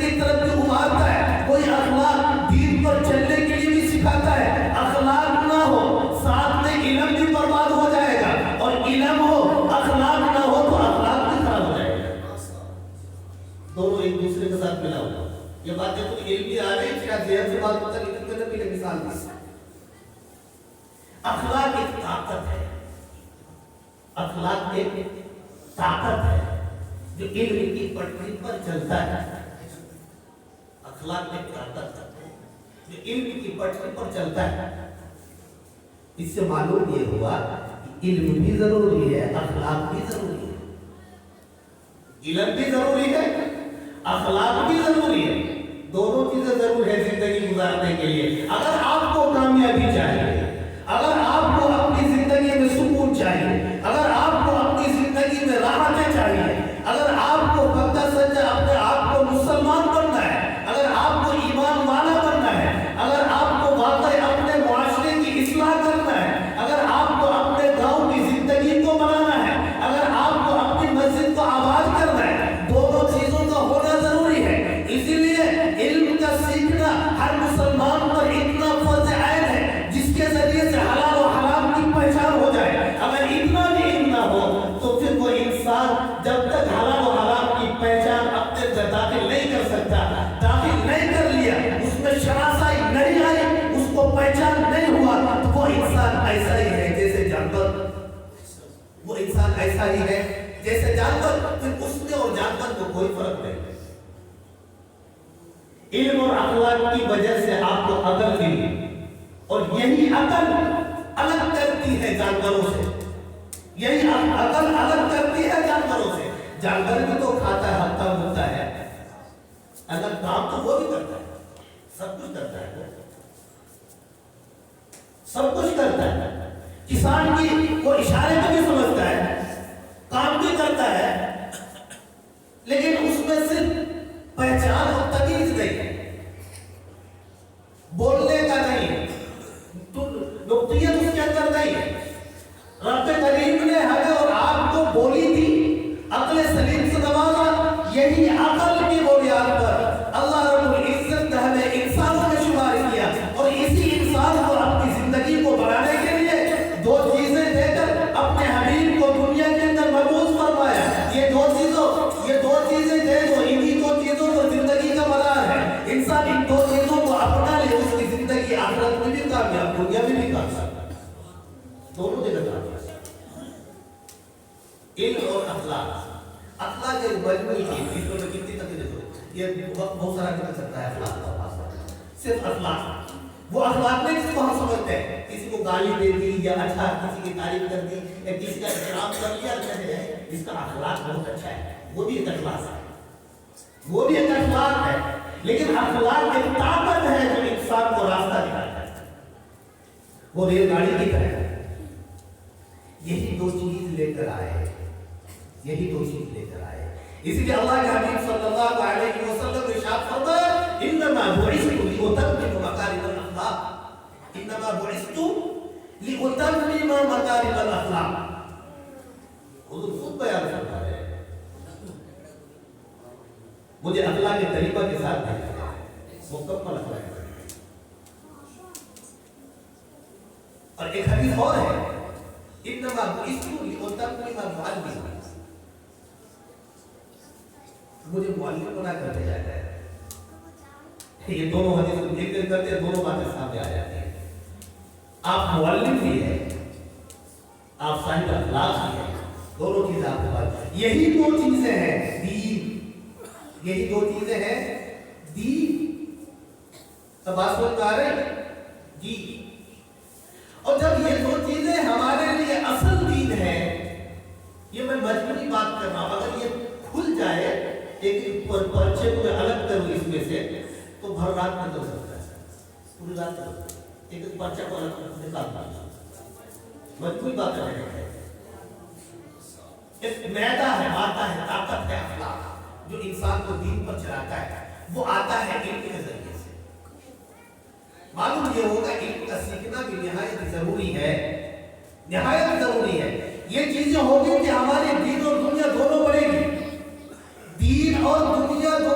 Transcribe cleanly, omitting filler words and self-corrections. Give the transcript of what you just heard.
کی طرف بھی ابھارتا ہے، کوئی اخلاق دین پر چلنے کے لیے بھی سکھاتا ہے۔ اخلاق نہ ہو ساتھ میں علم بھی برباد ہو جائے گا، اور علم ہو اخلاق نہ ہو تو اخلاق بھی خراب ہو جائے گا، دونوں ایک دوسرے کے ساتھ ملا ہوا۔ یہ باتیں تو علم کی آ رہی ہے، ذہن سے بات ہوتا لیکن میں نے بھی مثال دی۔ اخلاق ایک طاقت ہے، اخلاق ایک طاقت ہے جو علم کی پٹری پر چلتا ہے۔ اخلاق ایک طاقت ہے جو علم کی پٹری پر چلتا ہے۔ اس سے معلوم یہ ہوا کہ علم بھی ضروری ہے، اخلاق بھی ضروری ہے۔ علم بھی ضروری ہے، اخلاق بھی ضروری ہے، دونوں چیزیں ضرور ہے زندگی گزارنے کے لیے۔ اگر آپ کو کامیابی چاہیے، اگر آپ کو اپنی زندگی میں سکون چاہیے، اگر آپ کو اپنی زندگی میں راحتیں چاہیے، اگر آپ کو پکا سچا اپنے آپ کو مسلمان بننا ہے، اگر آپ کو ایمان والا بننا ہے، اگر آپ کو واقعی اپنے معاشرے کی اصلاح کرنا ہے، اگر آپ کو اپنے گاؤں کی زندگی کو بنانا ہے، اگر آپ کو اپنی مسجد کو آباد کرنا ہے، دونوں چیزوں کا ہونا ضروری ہے۔ اسی لیے علم کا سیکھنا ہر مسلمان پر اتنا فرض عین ہے جس کے ذریعے سے حلال و حرام کی پہچان ہو جائے۔ اگر اتنا بھی علم نہ ہو تو پھر وہ انسان جب تک حلال و حرام کی پہچان اپنے اندر داخل نہیں کر سکتا، داخل نہیں کر لیا، اس میں شناسائی نہیں آئی، اس کو پہچان نہیں ہوا، تو وہ انسان ایسا ہی ہے جیسے جانور، وہ انسان ایسا ہی ہے جیسے جانور، پھر اس میں اور جانور کو کوئی فرق نہیں۔ علم اور اخلاق کی وجہ سے آپ کو عقل ملی، اور یہی عقل الگ کرتی ہے جانوروں سے، یہی عقل الگ کرتی ہے جانوروں سے۔ جانور بھی تو کھاتا ہے، ہفتہ ہوتا ہے، اگر کام تو وہ بھی کرتا ہے، سب کچھ کرتا ہے، سب کچھ کرتا ہے۔ کسان کی وہ اشارے میں بھی سمجھتا ہے، کام بھی کرتا ہے، لیکن اس میں صرف پہچان اور تمیز نہیں ہے، بولنے کا نہیں، نقطیت اس کے اندر نہیں ہے۔ رب کریم نے ہمیں اور آپ کو بولی تھی، عقل سلیم سے نوازا، یہی عقل کی بنیاد پر اللہ رب العزت نے ہمیں انسانوں میں شمار کیا، اور اسی انسان کو اپنی زندگی کو بنانے کے لیے دو چیزیں دے کر اپنے حبیب کو دنیا کے اندر مبعوث فرمایا۔ یہ دو چیزیں دے دو، انہی دو چیزوں پر زندگی کا مدار ہے۔ انسان ان دو چیزوں کو اپنا لے، اس کی زندگی آخرت میں بھی کامیاب، دنیا میں بھی کامیاب، دونوں جگہ کامیاب۔ علم اور اخلاق، اخلاق ایک مجموعی چیز، اس میں کتنی تقریر ہو، یہ بہت سارا نکل سکتا ہے اخلاق کا، صرف اخلاق، وہ اخلاق نہیں جس کو ہم سمجھتے ہیں، کسی کو گالی دے دی یا اچھا کسی کی تعریف کر دی یا کسی کا احترام کر لیا، کہتے ہیں اس کا اخلاق بہت اچھا ہے، وہ بھی ایک اخلاق ہے، وہ بھی ایک اخلاق ہے۔ لیکن اخلاق ایک طاقت ہے جو انسان کو راستہ دکھاتا ہے، وہ ریل گاڑی کی طرح ہے۔ یہی دو چیز لے کر آئے، یہی دو چیز لے کر آئے، اسی لیے اللہ کے حبیب صلی اللہ علیہ وسلم ارشاد فرمایا، انما بعثت لاتمم مکارم الاخلاق، انما بعثت لاتمم مکارم الاخلاق۔ حضور خود بیان فرما رہے ہیں، مجھے اخلاق کے طریقہ کے ساتھ بھیجا گیا ہے، مکمل اخلاق۔ اور ایک حدیث اور ہے، انما بعثت لاتمم معلما، مجھے معلم بنا کر بھیجا گیا ہے۔ یہ دونوں حدیث کو ذکر کرتے ہیں، دونوں باتیں سامنے آ جاتی ہیں۔ آپ معلم بھی ہیں، آپ صاحب اخلاق بھی ہیں، دونوں چیزیں آپ کے پاس، یہی دو چیزیں ہیں دین، یہی دو چیزیں ہیں دین۔ اب بات سمجھ میں آ رہی جی؟ اور جب یہ دو چیزیں ہمارے لیے اصل دین ہے، یہ میں مجموعی بات کر رہا ہوں، اگر یہ کھل جائے ایک پرچے کو میں الگ کروں اس میں سے تو بھر رات میں کر سکتا ہے، پوری رات ایک پرچہ کو الگ نکالتا ہے، مجموعی بات کرنے ہے۔ ایک معدہ ہے، مادہ ہے، طاقت ہے، اخلاق جو انسان کو دین پر چلاتا ہے، وہ آتا ہے علم کے ذریعے سے۔ معلوم یہ ہوگا علم کا سیکھنا بھی نہایت ضروری ہے، نہایت ضروری ہے۔ یہ چیزیں ہوگی کہ ہمارے دین اور دنیا دونوں بڑھے گی، دین اور دنیا دونوں